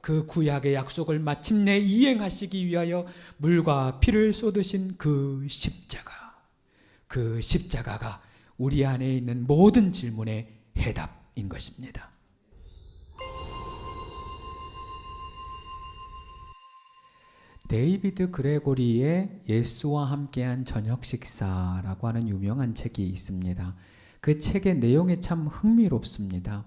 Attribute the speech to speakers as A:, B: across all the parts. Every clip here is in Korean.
A: 그 구약의 약속을 마침내 이행하시기 위하여 물과 피를 쏟으신 그 십자가가 우리 안에 있는 모든 질문의 해답인 것입니다. 데이비드 그레고리의 예수와 함께한 저녁 식사라고 하는 유명한 책이 있습니다. 그 책의 내용이 참 흥미롭습니다.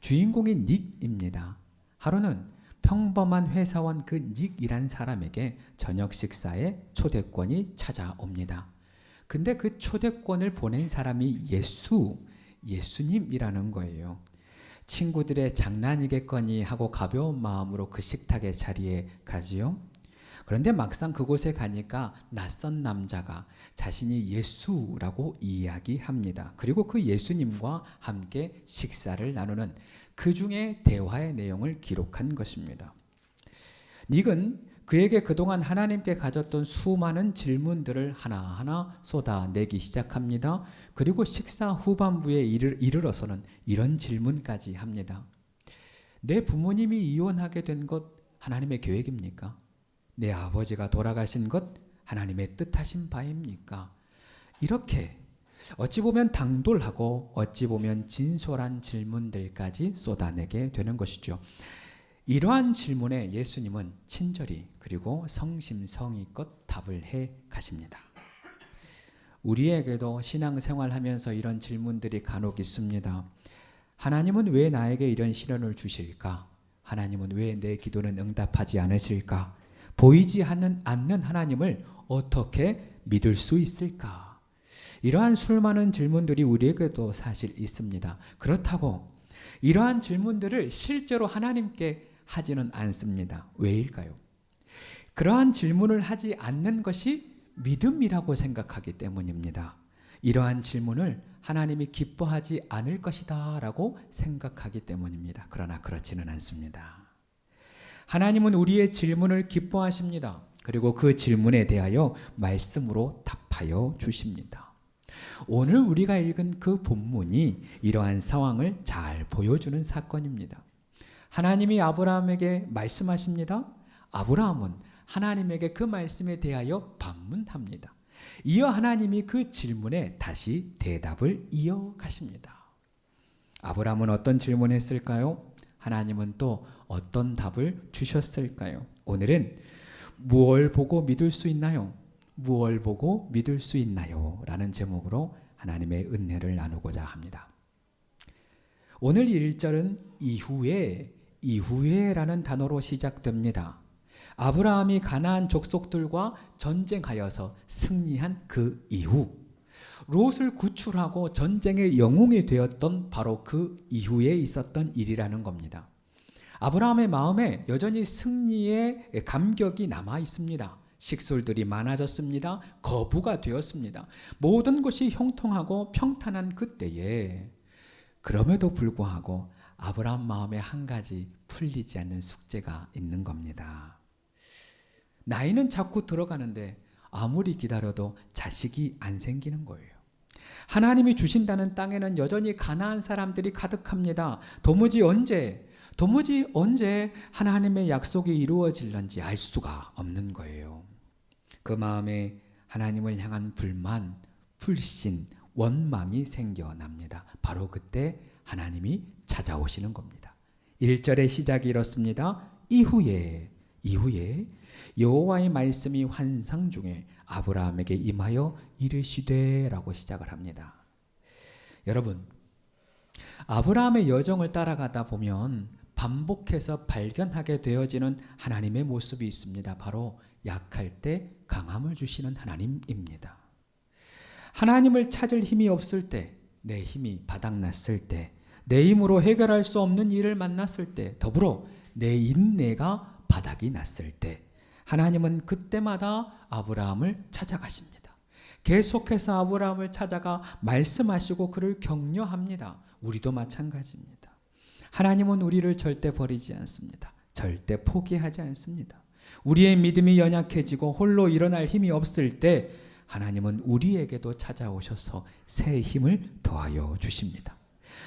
A: 주인공이 닉입니다. 하루는 평범한 회사원 그 닉이란 사람에게 저녁 식사에 초대권이 찾아옵니다. 근데 그 초대권을 보낸 사람이 예수님이라는 거예요. 친구들의 장난이겠거니 하고 가벼운 마음으로 그 식탁의 자리에 가지요. 그런데 막상 그곳에 가니까 낯선 남자가 자신이 예수라고 이야기합니다. 그리고 그 예수님과 함께 식사를 나누는 그 중에 대화의 내용을 기록한 것입니다. 닉은 그에게 그동안 하나님께 가졌던 수많은 질문들을 하나하나 쏟아내기 시작합니다. 그리고 식사 후반부에 이르러서는 이런 질문까지 합니다. 내 부모님이 이혼하게 된 것 하나님의 계획입니까? 내 아버지가 돌아가신 것 하나님의 뜻하신 바입니까? 이렇게 어찌 보면 당돌하고 어찌 보면 진솔한 질문들까지 쏟아내게 되는 것이죠. 이러한 질문에 예수님은 친절히 그리고 성심성의껏 답을 해 가십니다. 우리에게도 신앙생활하면서 이런 질문들이 간혹 있습니다. 하나님은 왜 나에게 이런 시련을 주실까? 하나님은 왜 내 기도는 응답하지 않으실까? 보이지 않는 하나님을 어떻게 믿을 수 있을까? 이러한 수많은 질문들이 우리에게도 사실 있습니다. 그렇다고 이러한 질문들을 실제로 하나님께 하지는 않습니다. 왜일까요? 그러한 질문을 하지 않는 것이 믿음이라고 생각하기 때문입니다. 이러한 질문을 하나님이 기뻐하지 않을 것이다 라고 생각하기 때문입니다. 그러나 그렇지는 않습니다. 하나님은 우리의 질문을 기뻐하십니다. 그리고 그 질문에 대하여 말씀으로 답하여 주십니다. 오늘 우리가 읽은 그 본문이 이러한 상황을 잘 보여주는 사건입니다. 하나님이 아브라함에게 말씀하십니다. 아브라함은 하나님에게 그 말씀에 대하여 반문합니다. 이어 하나님이 그 질문에 다시 대답을 이어가십니다. 아브라함은 어떤 질문을 했을까요? 하나님은 또 어떤 답을 주셨을까요? 오늘은 무엇을 보고 믿을 수 있나요? 무엇을 보고 믿을 수 있나요? 라는 제목으로 하나님의 은혜를 나누고자 합니다. 오늘 1절은 이후에라는 단어로 시작됩니다. 아브라함이 가나안 족속들과 전쟁하여서 승리한 그 이후 롯을 구출하고 전쟁의 영웅이 되었던 바로 그 이후에 있었던 일이라는 겁니다. 아브라함의 마음에 여전히 승리의 감격이 남아 있습니다. 식솔들이 많아졌습니다. 거부가 되었습니다. 모든 것이 형통하고 평탄한 그때에 그럼에도 불구하고 아브라함 마음에 한 가지 풀리지 않는 숙제가 있는 겁니다. 나이는 자꾸 들어가는데 아무리 기다려도 자식이 안 생기는 거예요. 하나님이 주신다는 땅에는 여전히 가나안 사람들이 가득합니다. 도무지 언제 하나님의 약속이 이루어질는지 알 수가 없는 거예요. 그 마음에 하나님을 향한 불만, 불신, 원망이 생겨납니다. 바로 그때 하나님이 찾아오시는 겁니다. 1절의 시작이 이렇습니다. 이후에 여호와의 말씀이 환상 중에 아브라함에게 임하여 이르시되 라고 시작을 합니다. 여러분, 아브라함의 여정을 따라가다 보면 반복해서 발견하게 되어지는 하나님의 모습이 있습니다. 바로 약할 때 강함을 주시는 하나님입니다. 하나님을 찾을 힘이 없을 때, 내 힘이 바닥났을 때, 내 힘으로 해결할 수 없는 일을 만났을 때, 더불어 내 인내가 바닥이 났을 때 하나님은 그때마다 아브라함을 찾아가십니다. 계속해서 아브라함을 찾아가 말씀하시고 그를 격려합니다. 우리도 마찬가지입니다. 하나님은 우리를 절대 버리지 않습니다. 절대 포기하지 않습니다. 우리의 믿음이 연약해지고 홀로 일어날 힘이 없을 때 하나님은 우리에게도 찾아오셔서 새 힘을 더하여 주십니다.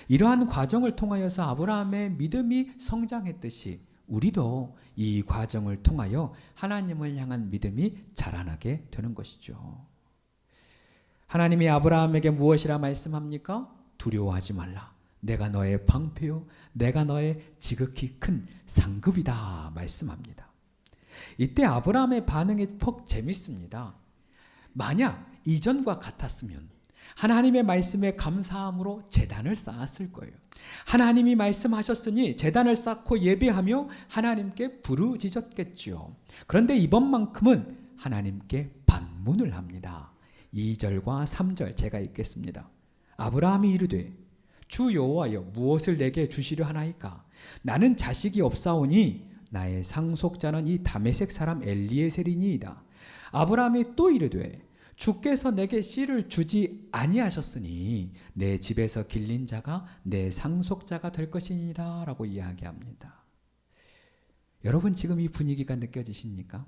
A: 이러한 과정을 통하여서 아브라함의 믿음이 성장했듯이 우리도 이 과정을 통하여 하나님을 향한 믿음이 자라나게 되는 것이죠. 하나님이 아브라함에게 무엇이라 말씀합니까? 두려워하지 말라. 내가 너의 방패요, 내가 너의 지극히 큰 상급이다 말씀합니다. 이때 아브라함의 반응이 퍽 재밌습니다. 만약 이전과 같았으면 하나님의 말씀에 감사함으로 제단을 쌓았을 거예요. 하나님이 말씀하셨으니 제단을 쌓고 예배하며 하나님께 부르짖었겠지요. 그런데 이번만큼은 하나님께 반문을 합니다. 2절과 3절 제가 읽겠습니다. 아브라함이 이르되 주 여호와여 무엇을 내게 주시려 하나이까? 나는 자식이 없사오니 나의 상속자는 이 다메섹 사람 엘리에셀이니이다. 아브라함이 또 이르되 주께서 내게 씨를 주지 아니하셨으니 내 집에서 길린 자가 내 상속자가 될 것이니라 라고 이야기합니다. 여러분 지금 이 분위기가 느껴지십니까?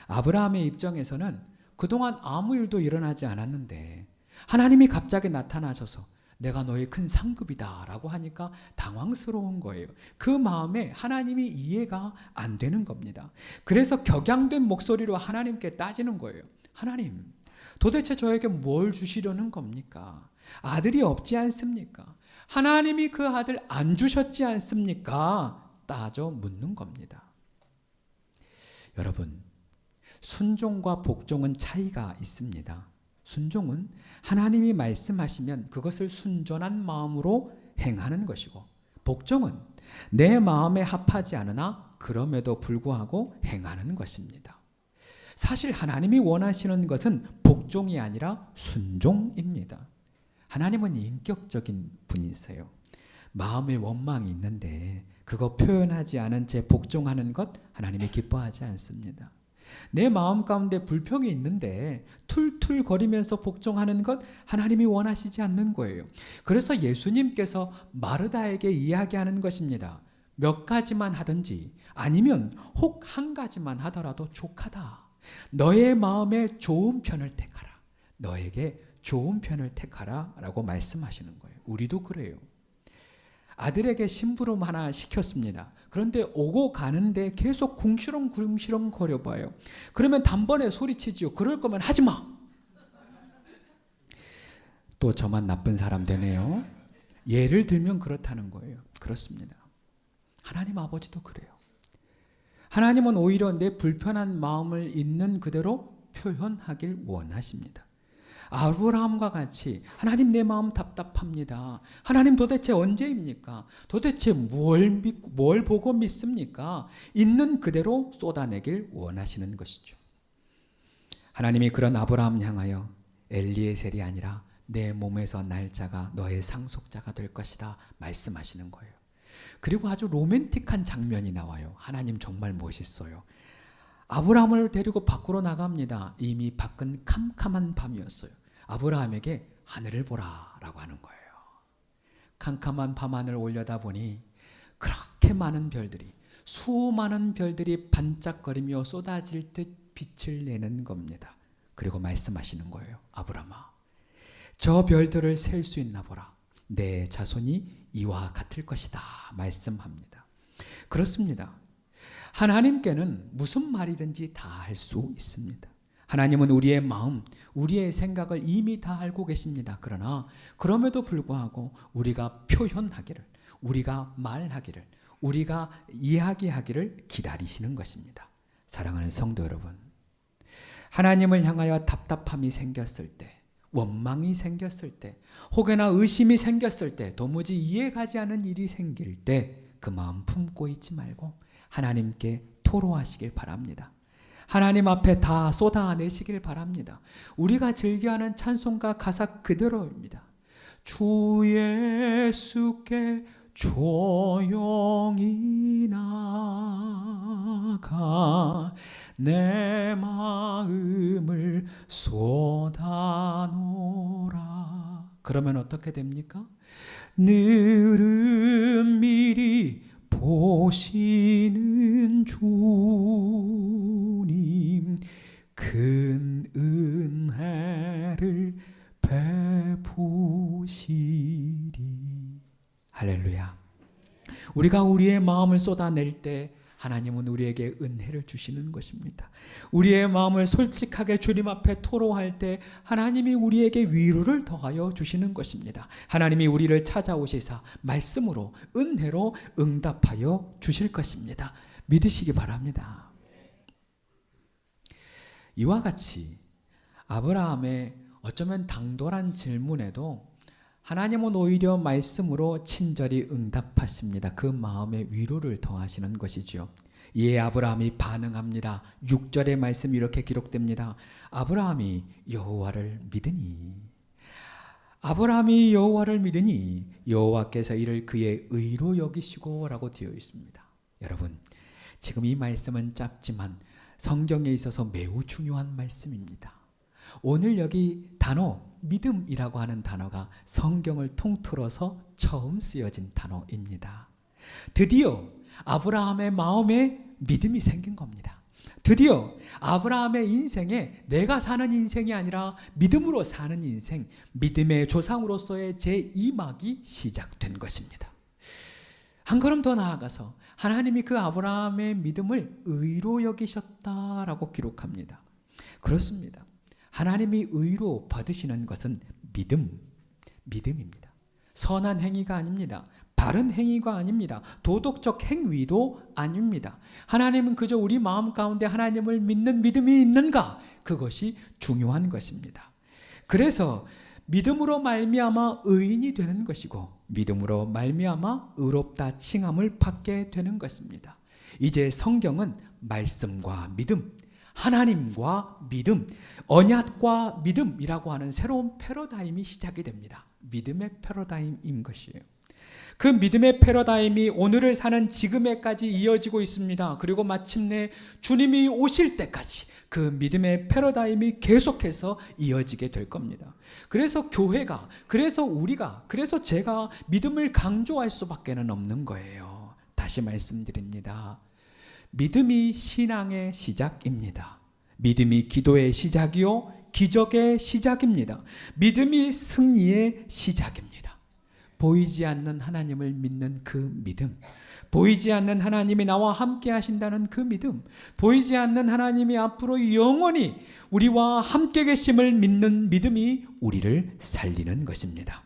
A: 아브라함의 입장에서는 그동안 아무 일도 일어나지 않았는데 하나님이 갑자기 나타나셔서 내가 너의 큰 상급이다 라고 하니까 당황스러운 거예요. 그 마음에 하나님이 이해가 안 되는 겁니다. 그래서 격양된 목소리로 하나님께 따지는 거예요. 하나님, 도대체 저에게 뭘 주시려는 겁니까? 아들이 없지 않습니까? 하나님이 그 아들 안 주셨지 않습니까? 따져 묻는 겁니다. 여러분, 순종과 복종은 차이가 있습니다. 순종은 하나님이 말씀하시면 그것을 순전한 마음으로 행하는 것이고, 복종은 내 마음에 합하지 않으나 그럼에도 불구하고 행하는 것입니다. 사실 하나님이 원하시는 것은 복종이 아니라 순종입니다. 하나님은 인격적인 분이세요. 마음의 원망이 있는데 그거 표현하지 않은 채 복종하는 것 하나님이 기뻐하지 않습니다. 내 마음 가운데 불평이 있는데 툴툴거리면서 복종하는 것 하나님이 원하시지 않는 거예요. 그래서 예수님께서 마르다에게 이야기하는 것입니다. 몇 가지만 하든지 아니면 혹 한 가지만 하더라도 족하다. 너의 마음에 좋은 편을 택하라. 너에게 좋은 편을 택하라 라고 말씀하시는 거예요. 우리도 그래요. 아들에게 심부름 하나 시켰습니다. 그런데 오고 가는데 계속 궁시렁궁시렁 거려봐요. 그러면 단번에 소리치지요. 그럴 거면 하지 마. 또 저만 나쁜 사람 되네요. 예를 들면 그렇다는 거예요. 그렇습니다. 하나님 아버지도 그래요. 하나님은 오히려 내 불편한 마음을 있는 그대로 표현하길 원하십니다. 아브라함과 같이 하나님 내 마음 답답합니다. 하나님 도대체 언제입니까? 도대체 뭘 보고 믿습니까? 있는 그대로 쏟아내길 원하시는 것이죠. 하나님이 그런 아브라함 향하여 엘리에셀이 아니라 내 몸에서 날 자가 너의 상속자가 될 것이다 말씀하시는 거예요. 그리고 아주 로맨틱한 장면이 나와요. 하나님 정말 멋있어요. 아브라함을 데리고 밖으로 나갑니다. 이미 밖은 캄캄한 밤이었어요. 아브라함에게 하늘을 보라 라고 하는 거예요. 캄캄한 밤하늘 올려다보니 그렇게 많은 별들이, 수많은 별들이 반짝거리며 쏟아질 듯 빛을 내는 겁니다. 그리고 말씀하시는 거예요. 아브라함아, 저 별들을 셀 수 있나 보라. 내 자손이 이와 같을 것이다 말씀합니다. 그렇습니다. 하나님께는 무슨 말이든지 다 할 수 있습니다. 하나님은 우리의 마음, 우리의 생각을 이미 다 알고 계십니다. 그러나 그럼에도 불구하고 우리가 표현하기를, 우리가 말하기를, 우리가 이야기하기를 기다리시는 것입니다. 사랑하는 성도 여러분, 하나님을 향하여 답답함이 생겼을 때, 원망이 생겼을 때, 혹여나 의심이 생겼을 때, 도무지 이해가지 않는 일이 생길 때 그 마음 품고 있지 말고 하나님께 토로하시길 바랍니다. 하나님 앞에 다 쏟아내시길 바랍니다. 우리가 즐겨하는 찬송가 가사 그대로입니다. 주 예수께 조용히 나가 내 마음을 쏟아놓으라. 그러면 어떻게 됩니까? 늘은 미리 보시는 주님 큰 은혜를 베푸시리. 할렐루야. 우리가 우리의 마음을 쏟아낼 때 하나님은 우리에게 은혜를 주시는 것입니다. 우리의 마음을 솔직하게 주님 앞에 토로할 때 하나님이 우리에게 위로를 더하여 주시는 것입니다. 하나님이 우리를 찾아오시사 말씀으로 은혜로 응답하여 주실 것입니다. 믿으시기 바랍니다. 이와 같이 아브라함의 어쩌면 당돌한 질문에도 하나님은 오히려 말씀으로 친절히 응답하십니다. 그 마음에 위로를 더하시는 것이죠. 이에 아브라함이 반응합니다. 6절의 말씀이 이렇게 기록됩니다. 아브라함이 여호와를 믿으니 여호와께서 이를 그의 의로 여기시고 라고 되어 있습니다. 여러분, 지금 이 말씀은 짧지만 성경에 있어서 매우 중요한 말씀입니다. 오늘 여기 단어 믿음이라고 하는 단어가 성경을 통틀어서 처음 쓰여진 단어입니다. 드디어 아브라함의 마음에 믿음이 생긴 겁니다. 드디어 아브라함의 인생에 내가 사는 인생이 아니라 믿음으로 사는 인생, 믿음의 조상으로서의 제2막이 시작된 것입니다. 한 걸음 더 나아가서 하나님이 그 아브라함의 믿음을 의로 여기셨다라고 기록합니다. 그렇습니다. 하나님이 의로 받으시는 것은 믿음입니다. 선한 행위가 아닙니다. 바른 행위가 아닙니다. 도덕적 행위도 아닙니다. 하나님은 그저 우리 마음 가운데 하나님을 믿는 믿음이 있는가? 그것이 중요한 것입니다. 그래서 믿음으로 말미암아 의인이 되는 것이고 믿음으로 말미암아 의롭다 칭함을 받게 되는 것입니다. 이제 성경은 말씀과 믿음, 하나님과 믿음, 언약과 믿음이라고 하는 새로운 패러다임이 시작이 됩니다. 믿음의 패러다임인 것이에요. 그 믿음의 패러다임이 오늘을 사는 지금에까지 이어지고 있습니다. 그리고 마침내 주님이 오실 때까지 그 믿음의 패러다임이 계속해서 이어지게 될 겁니다. 그래서 교회가, 그래서 제가 믿음을 강조할 수밖에는 없는 거예요. 다시 말씀드립니다. 믿음이 신앙의 시작입니다. 믿음이 기도의 시작이요, 기적의 시작입니다. 믿음이 승리의 시작입니다. 보이지 않는 하나님을 믿는 그 믿음, 보이지 않는 하나님이 나와 함께 하신다는 그 믿음, 보이지 않는 하나님이 앞으로 영원히 우리와 함께 계심을 믿는 믿음이 우리를 살리는 것입니다.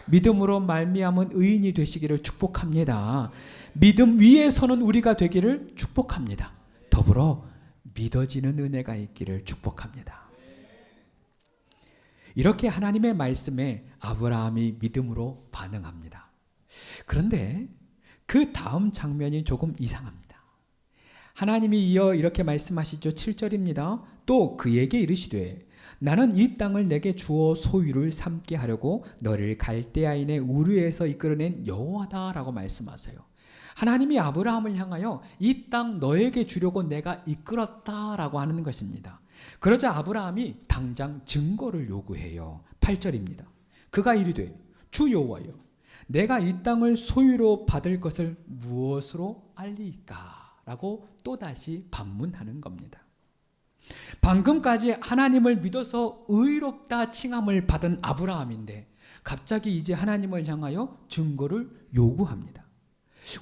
A: 믿음으로 말미암은 의인이 되시기를 축복합니다. 믿음 위에 서는 우리가 되기를 축복합니다. 더불어 믿어지는 은혜가 있기를 축복합니다. 이렇게 하나님의 말씀에 아브라함이 믿음으로 반응합니다. 그런데 그 다음 장면이 조금 이상합니다. 하나님이 이어 이렇게 말씀하시죠. 7절입니다. 또 그에게 이르시되 나는 이 땅을 내게 주어 소유를 삼게 하려고 너를 갈대아인의 우르에서 이끌어낸 여호와다라고 말씀하세요. 하나님이 아브라함을 향하여 이 땅 너에게 주려고 내가 이끌었다라고 하는 것입니다. 그러자 아브라함이 당장 증거를 요구해요. 8절입니다. 그가 이르되 주 여호와여 내가 이 땅을 소유로 받을 것을 무엇으로 알리이까? 라고 또다시 반문하는 겁니다. 방금까지 하나님을 믿어서 의롭다 칭함을 받은 아브라함인데 갑자기 이제 하나님을 향하여 증거를 요구합니다.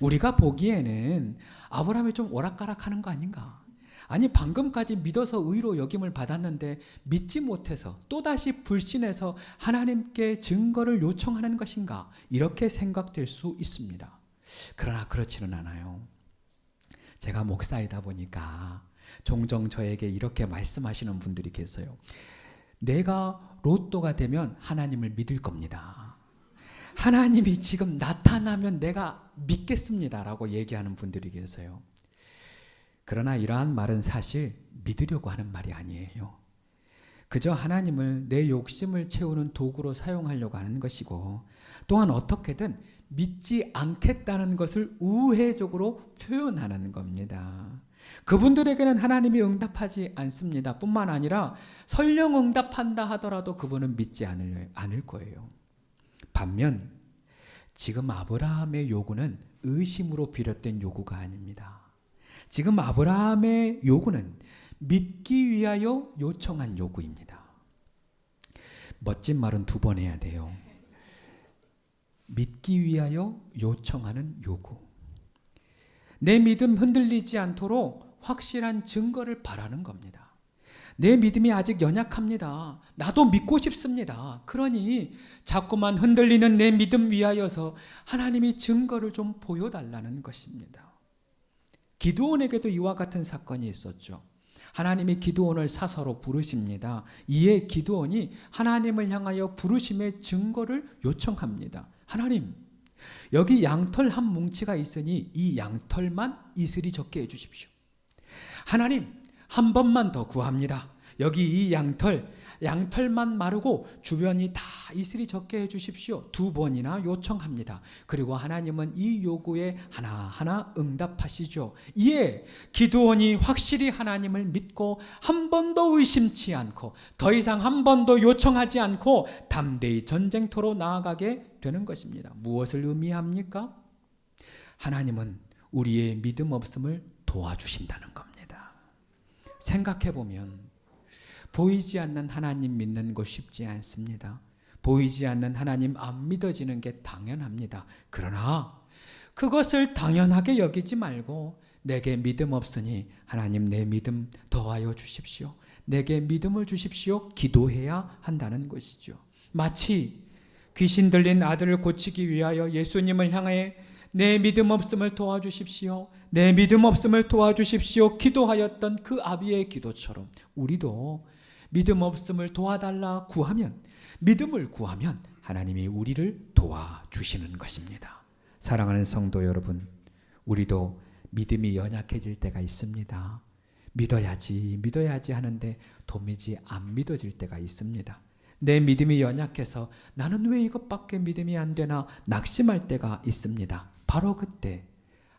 A: 우리가 보기에는 아브라함이 좀 오락가락하는 거 아닌가? 아니 방금까지 믿어서 의로 여김을 받았는데 믿지 못해서 또다시 불신해서 하나님께 증거를 요청하는 것인가? 이렇게 생각될 수 있습니다. 그러나 그렇지는 않아요. 제가 목사이다 보니까 종종 저에게 이렇게 말씀하시는 분들이 계세요. 내가 로또가 되면 하나님을 믿을 겁니다. 하나님이 지금 나타나면 내가 믿겠습니다 라고 얘기하는 분들이 계세요. 그러나 이러한 말은 사실 믿으려고 하는 말이 아니에요. 그저 하나님을 내 욕심을 채우는 도구로 사용하려고 하는 것이고 또한 어떻게든 믿지 않겠다는 것을 우회적으로 표현하는 겁니다. 그분들에게는 하나님이 응답하지 않습니다. 뿐만 아니라 설령 응답한다 하더라도 그분은 믿지 않을 거예요. 반면 지금 아브라함의 요구는 의심으로 비롯된 요구가 아닙니다. 지금 아브라함의 요구는 믿기 위하여 요청한 요구입니다. 멋진 말은 두 번 해야 돼요. 믿기 위하여 요청하는 요구. 내 믿음 흔들리지 않도록 확실한 증거를 바라는 겁니다. 내 믿음이 아직 연약합니다. 나도 믿고 싶습니다. 그러니 자꾸만 흔들리는 내 믿음 위하여서 하나님이 증거를 좀 보여달라는 것입니다. 기드온에게도 이와 같은 사건이 있었죠. 하나님이 기드온을 사사로 부르십니다. 이에 기드온이 하나님을 향하여 부르심의 증거를 요청합니다. 하나님, 여기 양털 한 뭉치가 있으니 이 양털만 이슬이 적게 해주십시오. 하나님, 한 번만 더 구합니다. 여기 이 양털만 마르고 주변이 다 이슬이 적게 해주십시오. 2번이나 요청합니다. 그리고 하나님은 이 요구에 하나하나 응답하시죠. 이에 기드온이 확실히 하나님을 믿고 한 번도 의심치 않고 더 이상 한 번도 요청하지 않고 담대히 전쟁터로 나아가게 되는 것입니다. 무엇을 의미합니까? 하나님은 우리의 믿음 없음을 도와주신다는 겁니다. 생각해보면 보이지 않는 하나님 믿는 거 쉽지 않습니다. 보이지 않는 하나님 안 믿어지는 게 당연합니다. 그러나 그것을 당연하게 여기지 말고 내게 믿음 없으니 하나님 내 믿음 더하여 주십시오. 내게 믿음을 주십시오. 기도해야 한다는 것이죠. 마치 귀신 들린 아들을 고치기 위하여 예수님을 향해 내 믿음 없음을 도와주십시오. 내 믿음 없음을 도와주십시오. 기도하였던 그 아비의 기도처럼 우리도 믿음 없음을 도와달라 구하면, 믿음을 구하면 하나님이 우리를 도와주시는 것입니다. 사랑하는 성도 여러분, 우리도 믿음이 연약해질 때가 있습니다. 믿어야지 하는데 도무지 안 믿어질 때가 있습니다. 내 믿음이 연약해서 나는 왜 이것밖에 믿음이 안 되나 낙심할 때가 있습니다. 바로 그때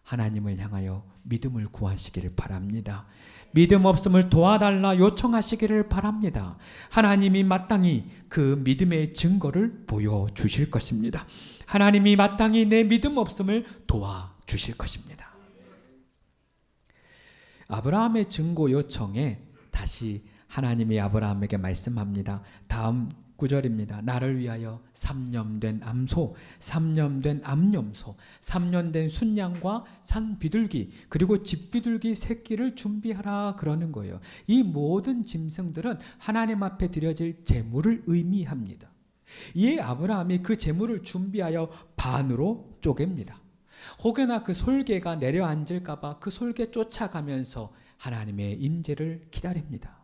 A: 하나님을 향하여 믿음을 구하시기를 바랍니다. 믿음 없음을 도와달라 요청하시기를 바랍니다. 하나님이 마땅히 그 믿음의 증거를 보여주실 것입니다. 하나님이 마땅히 내 믿음 없음을 도와주실 것입니다. 아브라함의 증거 요청에 다시 하나님이 아브라함에게 말씀합니다. 다음 구절입니다. 나를 위하여 3년 된 암소, 3년 된 암염소, 3년 된 순양과 산 비둘기, 그리고 집 비둘기 새끼를 준비하라 그러는 거예요. 이 모든 짐승들은 하나님 앞에 드려질 제물을 의미합니다. 이에 아브라함이 그 제물을 준비하여 반으로 쪼갭니다. 혹여나 그 솔개가 내려앉을까 봐 그 솔개 쫓아가면서 하나님의 임재를 기다립니다.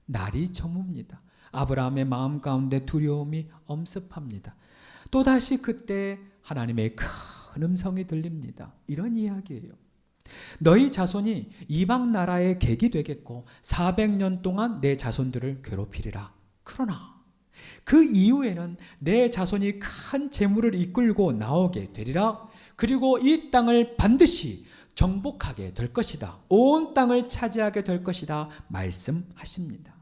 A: 날이 저뭅니다. 아브라함의 마음 가운데 두려움이 엄습합니다. 또다시 그때 하나님의 큰 음성이 들립니다. 이런 이야기예요. 너희 자손이 이방 나라의 객이 되겠고 400년 동안 내 자손들을 괴롭히리라. 그러나 그 이후에는 내 자손이 큰 재물을 이끌고 나오게 되리라. 그리고 이 땅을 반드시 정복하게 될 것이다. 온 땅을 차지하게 될 것이다. 말씀하십니다.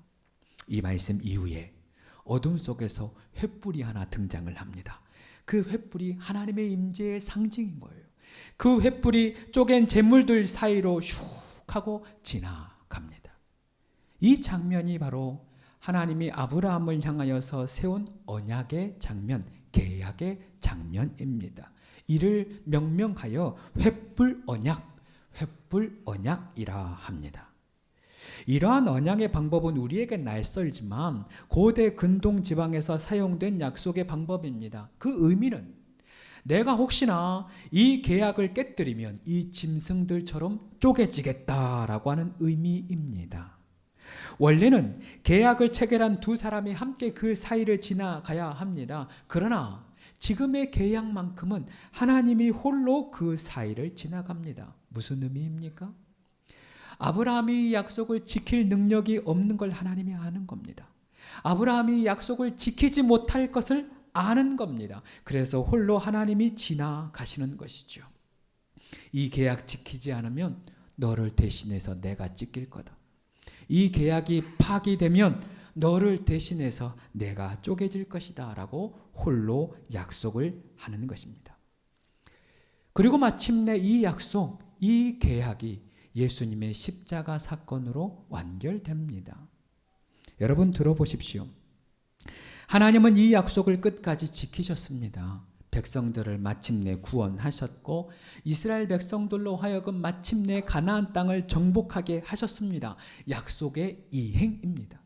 A: 이 말씀 이후에 어둠 속에서 횃불이 하나 등장을 합니다. 그 횃불이 하나님의 임재의 상징인 거예요. 그 횃불이 쪼갠 재물들 사이로 슉 하고 지나갑니다. 이 장면이 바로 하나님이 아브라함을 향하여서 세운 언약의 장면, 계약의 장면입니다. 이를 명명하여 횃불 언약이라 합니다. 이러한 언약의 방법은 우리에게 낯설지만 고대 근동 지방에서 사용된 약속의 방법입니다. 그 의미는 내가 혹시나 이 계약을 깨뜨리면 이 짐승들처럼 쪼개지겠다라고 하는 의미입니다. 원래는 계약을 체결한 두 사람이 함께 그 사이를 지나가야 합니다. 그러나 지금의 계약만큼은 하나님이 홀로 그 사이를 지나갑니다. 무슨 의미입니까? 아브라함이 약속을 지킬 능력이 없는 걸 하나님이 아는 겁니다. 아브라함이 약속을 지키지 못할 것을 아는 겁니다. 그래서 홀로 하나님이 지나가시는 것이죠. 이 계약 지키지 않으면 너를 대신해서 내가 찢길 거다. 이 계약이 파기되면 너를 대신해서 내가 쪼개질 것이다 라고 홀로 약속을 하는 것입니다. 그리고 마침내 이 약속, 이 계약이 예수님의 십자가 사건으로 완결됩니다. 여러분 들어보십시오. 하나님은 이 약속을 끝까지 지키셨습니다. 백성들을 마침내 구원하셨고 이스라엘 백성들로 하여금 마침내 가나안 땅을 정복하게 하셨습니다. 약속의 이행입니다.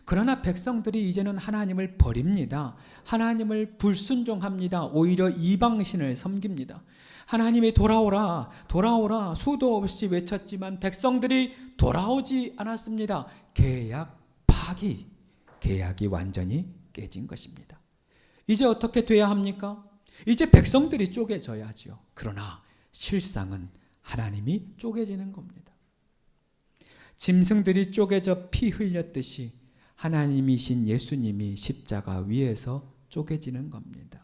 A: 그러나 백성들이 이제는 하나님을 버립니다. 하나님을 불순종합니다. 오히려 이방신을 섬깁니다. 하나님이 돌아오라 돌아오라 수도 없이 외쳤지만 백성들이 돌아오지 않았습니다. 계약 파기, 계약이 완전히 깨진 것입니다. 이제 어떻게 돼야 합니까? 이제 백성들이 쪼개져야지요. 그러나 실상은 하나님이 쪼개지는 겁니다. 짐승들이 쪼개져 피 흘렸듯이 하나님이신 예수님이 십자가 위에서 쪼개지는 겁니다.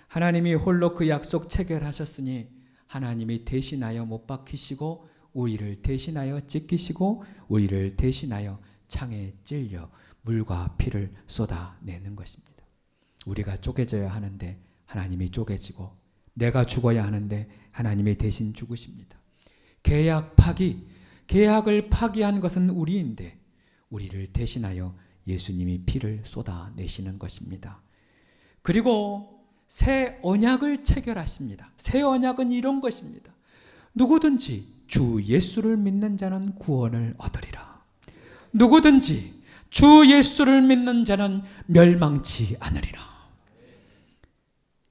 A: 하나님이 홀로 그 약속 체결하셨으니 하나님이 대신하여 못 박히시고 우리를 대신하여 찢기시고 우리를 대신하여 창에 찔려 물과 피를 쏟아내는 것입니다. 우리가 쪼개져야 하는데 하나님이 쪼개지고 내가 죽어야 하는데 하나님이 대신 죽으십니다. 계약 파기, 계약을 파기한 것은 우리인데 우리를 대신하여 예수님이 피를 쏟아내시는 것입니다. 그리고 새 언약을 체결하십니다. 새 언약은 이런 것입니다. 누구든지 주 예수를 믿는 자는 구원을 얻으리라. 누구든지 주 예수를 믿는 자는 멸망치 않으리라.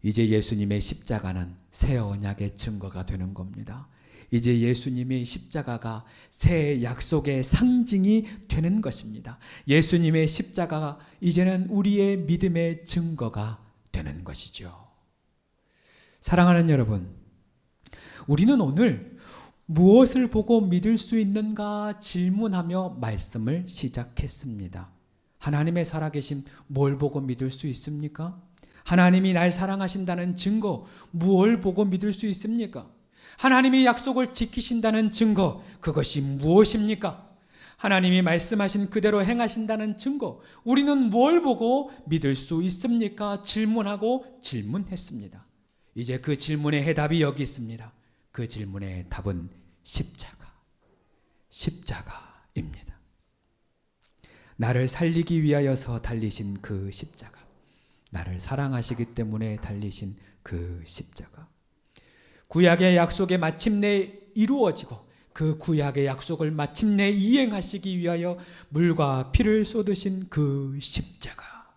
A: 이제 예수님의 십자가는 새 언약의 증거가 되는 겁니다. 이제 예수님의 십자가가 새 약속의 상징이 되는 것입니다. 예수님의 십자가가 이제는 우리의 믿음의 증거가 되는 것이죠. 사랑하는 여러분, 우리는 오늘 무엇을 보고 믿을 수 있는가 질문하며 말씀을 시작했습니다. 하나님의 살아계심 뭘 보고 믿을 수 있습니까? 하나님이 날 사랑하신다는 증거 무엇을 보고 믿을 수 있습니까? 하나님이 약속을 지키신다는 증거 그것이 무엇입니까? 하나님이 말씀하신 그대로 행하신다는 증거 우리는 뭘 보고 믿을 수 있습니까? 질문하고 질문했습니다. 이제 그 질문의 해답이 여기 있습니다. 그 질문의 답은 십자가입니다. 나를 살리기 위하여서 달리신 그 십자가, 나를 사랑하시기 때문에 달리신 그 십자가, 구약의 약속이 마침내 이루어지고 그 구약의 약속을 마침내 이행하시기 위하여 물과 피를 쏟으신 그 십자가,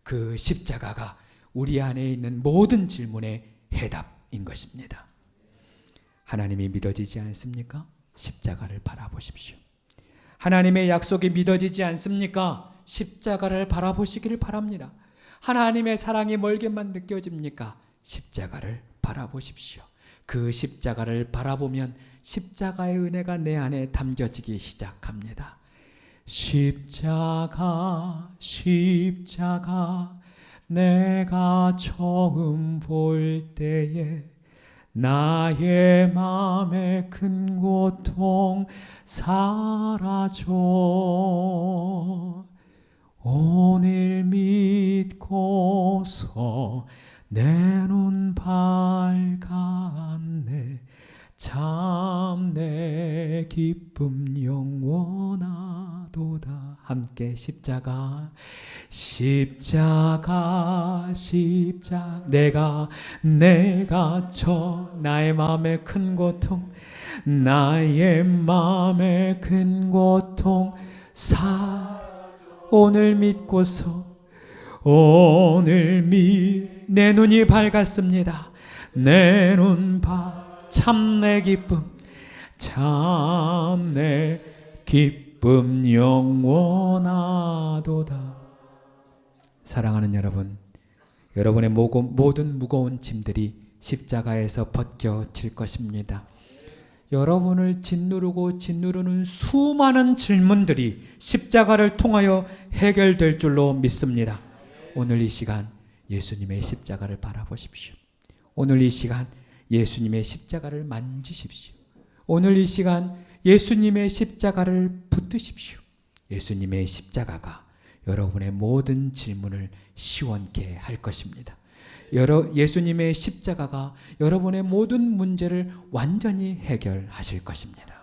A: 그 십자가가 우리 안에 있는 모든 질문의 해답인 것입니다. 하나님이 믿어지지 않습니까? 십자가를 바라보십시오. 하나님의 약속이 믿어지지 않습니까? 십자가를 바라보시기를 바랍니다. 하나님의 사랑이 멀게만 느껴집니까? 십자가를 바라보십시오. 그 십자가를 바라보면 십자가의 은혜가 내 안에 담겨지기 시작합니다. 십자가, 십자가, 내가 처음 볼 때에 나의 마음의 큰 고통 사라져. 오늘 믿고서 내 눈 밝았네. 참 내 기쁨 영원하도다. 함께 십자가, 십자가, 십자가, 내가 나의 마음의 큰 고통, 나의 마음의 큰 고통 오늘 믿고서 내 눈이 밝았습니다. 내 눈 참 내 기쁨, 참 내 기쁨 영원하도다. 사랑하는 여러분, 여러분의 모든 무거운 짐들이 십자가에서 벗겨질 것입니다. 여러분을 짓누르는 수많은 질문들이 십자가를 통하여 해결될 줄로 믿습니다. 오늘 이 시간 예수님의 십자가를 바라보십시오. 오늘 이 시간 예수님의 십자가를 만지십시오. 오늘 이 시간 예수님의 십자가를 붙드십시오. 예수님의 십자가가 여러분의 모든 질문을 시원케 할 것입니다. 예수님의 십자가가 여러분의 모든 문제를 완전히 해결하실 것입니다.